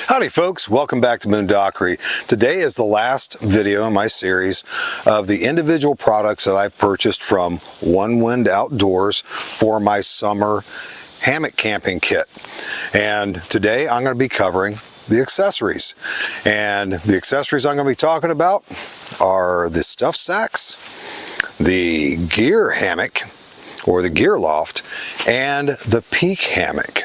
Howdy folks, welcome back to Moondockery. Today is the last video in my series of the individual products that I've purchased from Onewind Outdoors for my summer hammock camping kit. And today I'm going to be covering the accessories. And the accessories I'm going to be talking about are the stuff sacks, the gear hammock or the gear loft, and the peak hammock.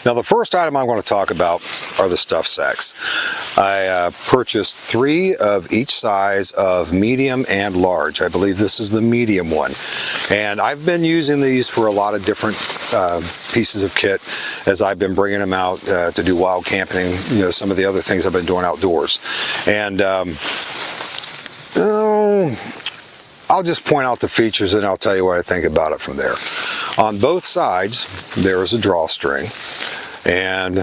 Now the first item I'm going to talk about are the stuff sacks. I purchased 3 of each size of medium and large. I believe this is the medium one. And I've been using these for a lot of different pieces of kit as I've been bringing them out to do wild camping, you know, some of the other things I've been doing outdoors. And I'll just point out the features and I'll tell you what I think about it from there. On both sides, there is a drawstring and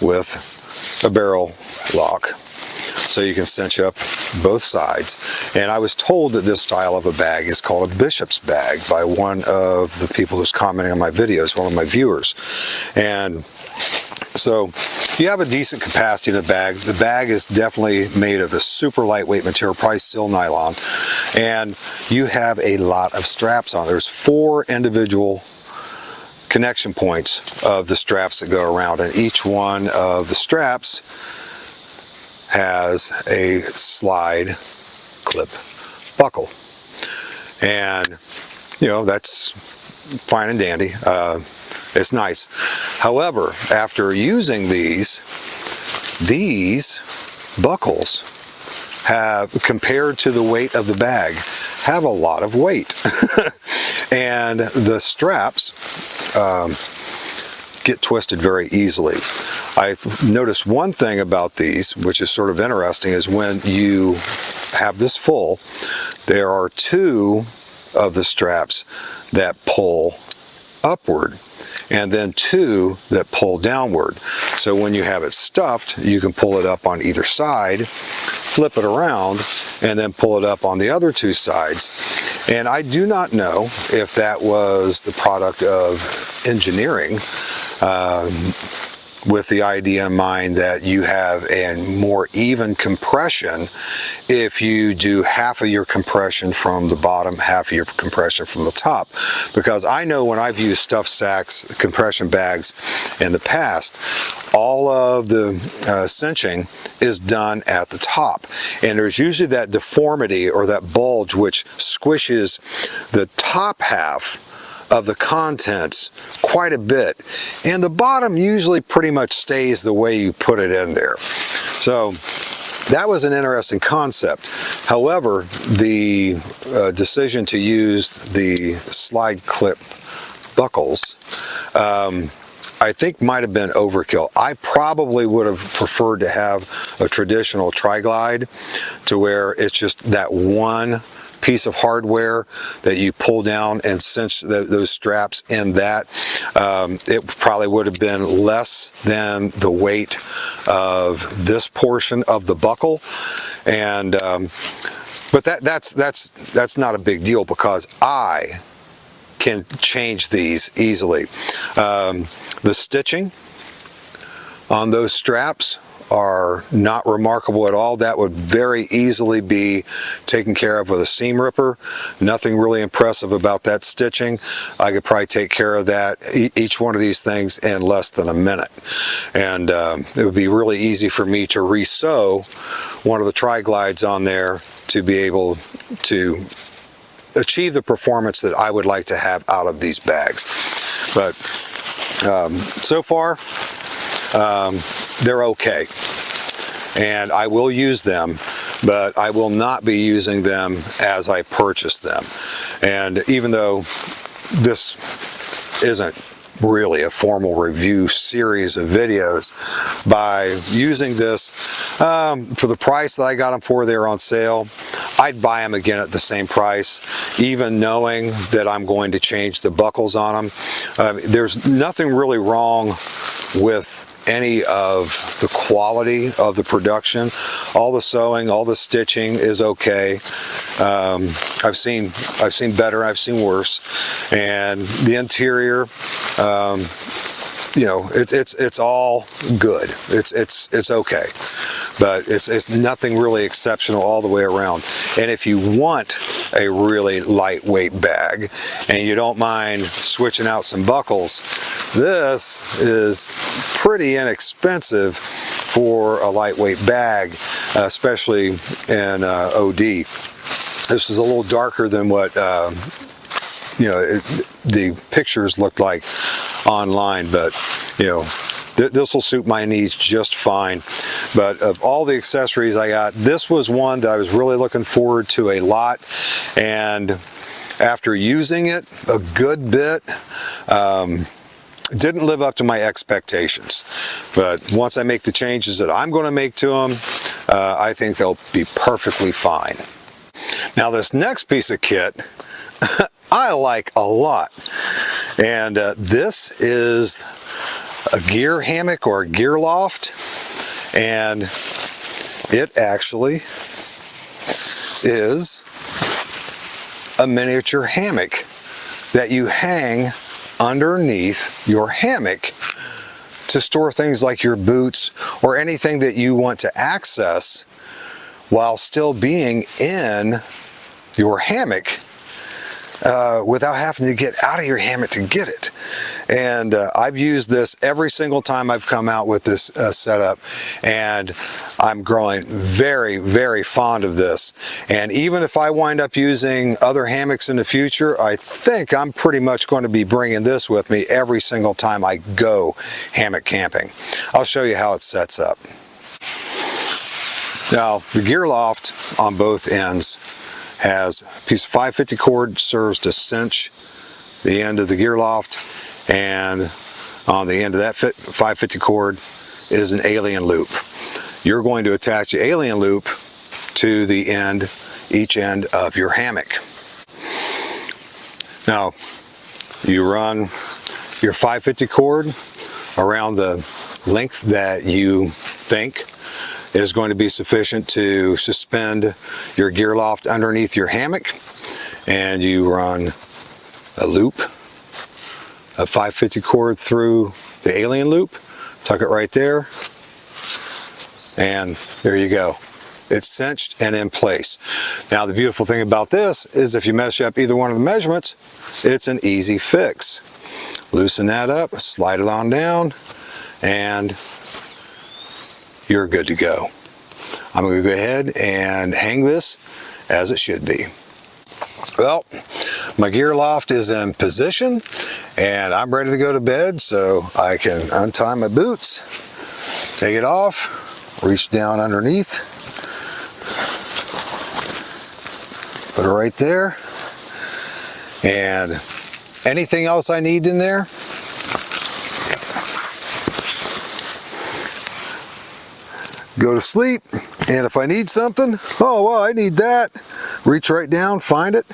with a barrel lock, so you can cinch up both sides. And I was told that this style of a bag is called a bishop's bag by one of the people who's commenting on my videos, one of my viewers. And so you have a decent capacity in the bag. The bag is definitely made of a super lightweight material, probably steel nylon, and you have a lot of straps on. There's 4 individual connection points of the straps that go around, and each one of the straps has a slide clip buckle. And you know, that's fine and dandy. It's nice. However, after using these buckles have, compared to the weight of the bag, have a lot of weight. And the straps get twisted very easily. I've noticed one thing about these, which is sort of interesting, is when you have this full, there are 2 of the straps that pull upward and then 2 that pull downward. So when you have it stuffed, you can pull it up on either side, flip it around, and then pull it up on the other 2 sides. And I do not know if that was the product of engineering with the idea in mind that you have a more even compression if you do half of your compression from the bottom, half of your compression from the top. Because I know when I've used stuff sacks, compression bags in the past, all of the cinching is done at the top. And there's usually that deformity or that bulge which squishes the top half of the contents quite a bit, and the bottom usually pretty much stays the way you put it in there. So that was an interesting concept. However, the decision to use the slide clip buckles I think might have been overkill. I probably would have preferred to have a traditional tri-glide to where it's just that one piece of hardware that you pull down and cinch those straps in that. It probably would have been less than the weight of this portion of the buckle. And but that's not a big deal because I can change these easily. The stitching on those straps are not remarkable at all. That would very easily be taken care of with a seam ripper. Nothing really impressive about that stitching. I could probably take care of that, each one of these things, in less than a minute. And it would be really easy for me to re-sew one of the tri-glides on there to be able to achieve the performance that I would like to have out of these bags. But so far, they're okay, and I will use them, but I will not be using them as I purchase them. And even though this isn't really a formal review series of videos, by using this for the price that I got them for, they were on sale, I'd buy them again at the same price, even knowing that I'm going to change the buckles on them. There's nothing really wrong with any of the quality of the production. All the sewing, all the stitching is okay. I've seen better, I've seen worse. And the interior, you know, it's all good. It's okay, but it's nothing really exceptional all the way around. And if you want a really lightweight bag and you don't mind switching out some buckles, this is pretty inexpensive for a lightweight bag, especially in OD. This is a little darker than what you know, the pictures look like online, but you know, this will suit my needs just fine. But of all the accessories I got, this was one that I was really looking forward to a lot, and after using it a good bit, didn't live up to my expectations. But once I make the changes that I'm going to make to them, I think they'll be perfectly fine. Now this next piece of kit I like a lot, and this is a gear hammock or a gear loft, and it actually is a miniature hammock that you hang underneath your hammock to store things like your boots or anything that you want to access while still being in your hammock, without having to get out of your hammock to get it. And I've used this every single time I've come out with this setup, and I'm growing very, very fond of this. And even if I wind up using other hammocks in the future, I think I'm pretty much going to be bringing this with me every single time I go hammock camping. I'll show you how it sets up. Now, the gear loft on both ends has a piece of 550 cord, serves to cinch the end of the gear loft, and on the end of that 550 cord is an alien loop. You're going to attach the alien loop to the end, each end of your hammock. Now, you run your 550 cord around the length that you think is going to be sufficient to suspend your gear loft underneath your hammock, and you run a loop of 550 cord through the alien loop, tuck it right there, and there you go. It's cinched and in place. Now the beautiful thing about this is if you mess up either one of the measurements, it's an easy fix. Loosen that up, slide it on down, and you're good to go. I'm going to go ahead and hang this as it should be. Well, my gear loft is in position and I'm ready to go to bed, so I can untie my boots, take it off, reach down underneath, put it right there, and anything else I need in there, go to sleep. And if I need something, oh well, I need that, reach right down, find it,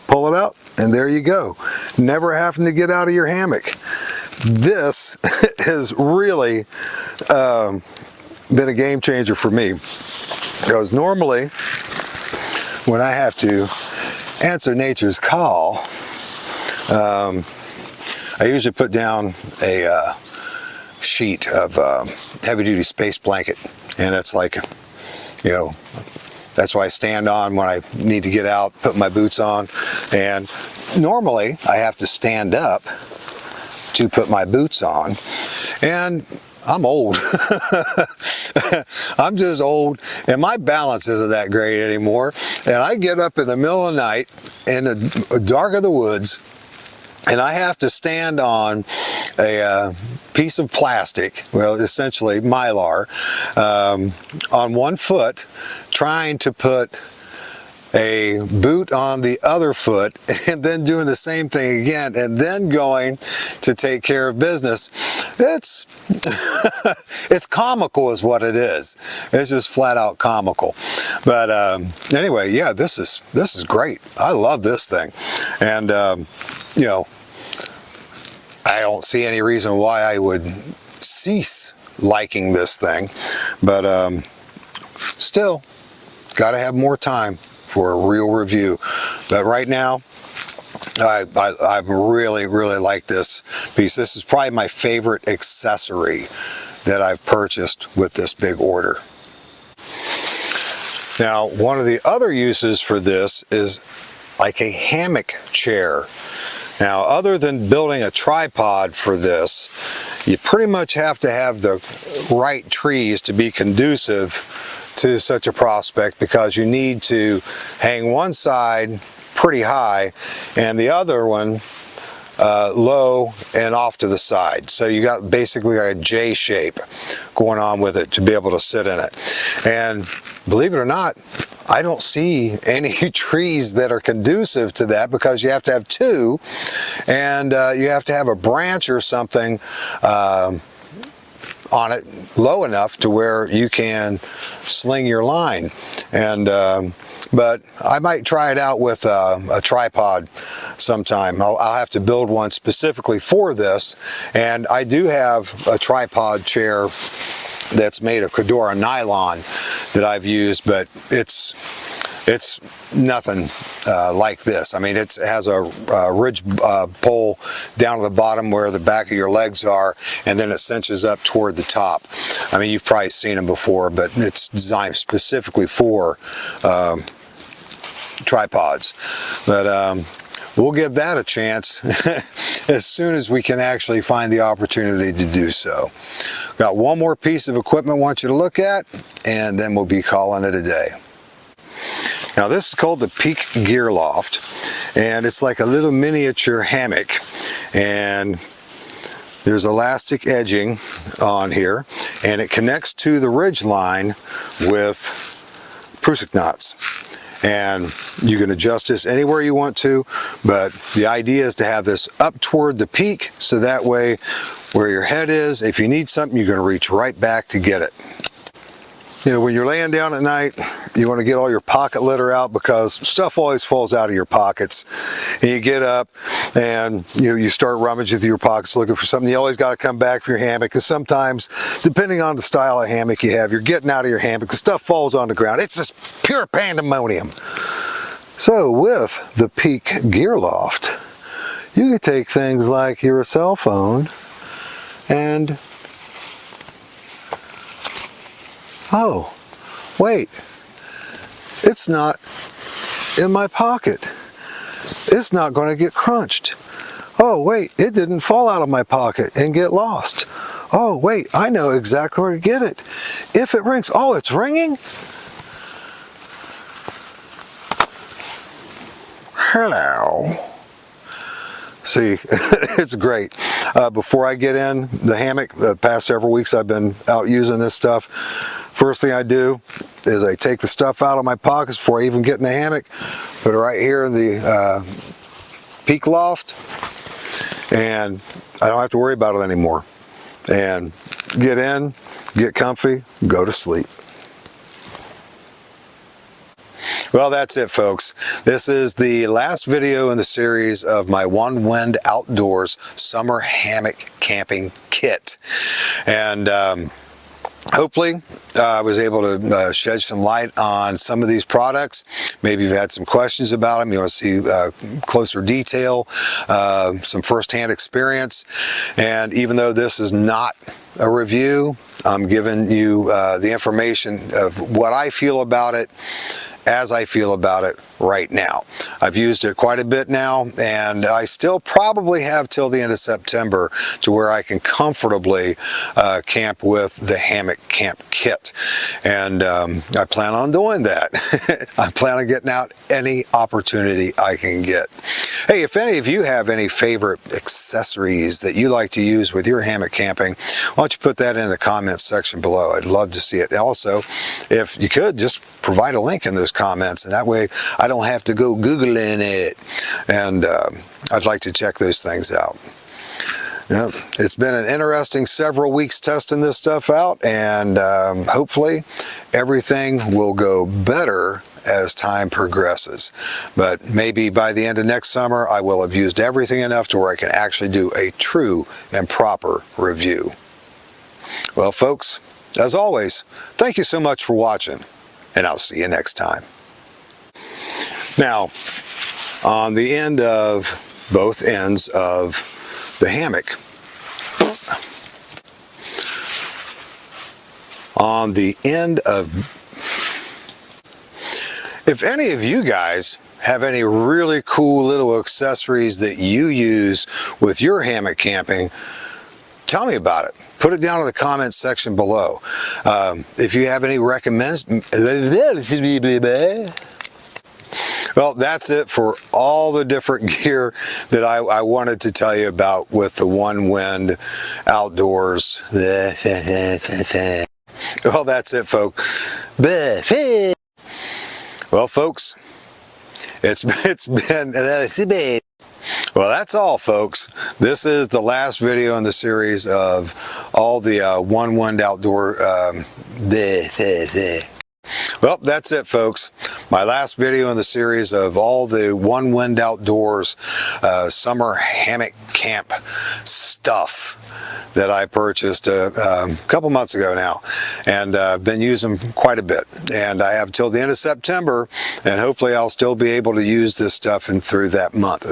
pull it out, and there you go. Never having to get out of your hammock. This has really been a game changer for me, because normally when I have to answer nature's call, I usually put down a sheet of heavy-duty space blanket, and it's like, you know, that's why I stand on when I need to get out, put my boots on. And normally I have to stand up to put my boots on, and I'm old. I'm just old, and my balance isn't that great anymore. And I get up in the middle of the night in the dark of the woods, and I have to stand on a piece of plastic, well, essentially mylar, on one foot, trying to put a boot on the other foot, and then doing the same thing again, and then going to take care of business. It's it's comical is what it is. It's just flat out comical. But anyway, yeah, this is great. I love this thing, and you know, I don't see any reason why I would cease liking this thing, but still, got to have more time for a real review. But right now, I really like this piece. This is probably my favorite accessory that I've purchased with this big order. Now, one of the other uses for this is like a hammock chair. Now, other than building a tripod for this, you pretty much have to have the right trees to be conducive to such a prospect, because you need to hang one side pretty high and the other one low and off to the side. So you got basically like a J shape going on with it to be able to sit in it. And believe it or not, I don't see any trees that are conducive to that, because you have to have two, and you have to have a branch or something on it low enough to where you can sling your line. And but I might try it out with a tripod sometime. I'll have to build one specifically for this, and I do have a tripod chair that's made of Cordura nylon that I've used, but it's nothing like this. I mean, it has a ridge pole down to the bottom where the back of your legs are, and then it cinches up toward the top. I mean, you've probably seen them before, but it's designed specifically for tripods. But we'll give that a chance as soon as we can actually find the opportunity to do so. Got one more piece of equipment I want you to look at, and then we'll be calling it a day. Now, this is called the Peak Gear Loft, and it's like a little miniature hammock, and there's elastic edging on here, and it connects to the ridge line with Prusik knots. And you can adjust this anywhere you want to, but the idea is to have this up toward the peak, so that way where your head is, if you need something, you're going to reach right back to get it. You know, when you're laying down at night, you want to get all your pocket litter out, because stuff always falls out of your pockets. And you get up and you start rummaging through your pockets looking for something. You always got to come back for your hammock, because sometimes, depending on the style of hammock you have, you're getting out of your hammock, the stuff falls on the ground. It's just pure pandemonium. So with the Peak Gear Loft, you can take things like your cell phone and, oh, wait, it's not in my pocket. It's not going to get crunched. Oh, wait, it didn't fall out of my pocket and get lost. Oh, wait, I know exactly where to get it. If it rings, oh, it's ringing? Hello. See, it's great. Before I get in the hammock, the past several weeks I've been out using this stuff. First thing I do is I take the stuff out of my pockets before I even get in the hammock, put it right here in the Peak Loft, and I don't have to worry about it anymore. And get in, get comfy, go to sleep. Well, that's it, folks. This is the last video in the series of my Onewind Outdoors Summer Hammock Camping Kit. And hopefully I was able to shed some light on some of these products. Maybe you've had some questions about them, you want to see closer detail, some first-hand experience. And even though this is not a review, I'm giving you the information of what I feel about it as I feel about it right now. I've used it quite a bit now, and I still probably have till the end of September to where I can comfortably camp with the Hammock Camp Kit. And I plan on doing that. I plan on getting out any opportunity I can get. Hey, if any of you have any favorite accessories that you like to use with your hammock camping, why don't you put that in the comments section below? I'd love to see it. Also, if you could, just provide a link in those comments, and that way I don't have to go Googling it. And I'd like to check those things out. Yep. It's been an interesting several weeks testing this stuff out, and hopefully everything will go better as time progresses. But maybe by the end of next summer I will have used everything enough to where I can actually do a true and proper review. Well, folks, as always, thank you so much for watching, and I'll see you next time. Now, on the end of both ends of the hammock. On the end of, if any of you guys have any really cool little accessories that you use with your hammock camping, tell me about it. Put it down in the comments section below. If you have any recommendations, well, that's it for all the different gear that I wanted to tell you about with the Onewind outdoors. Well, that's it, folks. Well, folks, it's been, well, that's all, folks. This is the last video in the series of all the Onewind outdoor. Well, that's it, folks. My last video in the series of all the Onewind Outdoors summer hammock camp stuff that I purchased a couple months ago now, and I've been using them quite a bit, and I have till the end of September, and hopefully I'll still be able to use this stuff and through that month.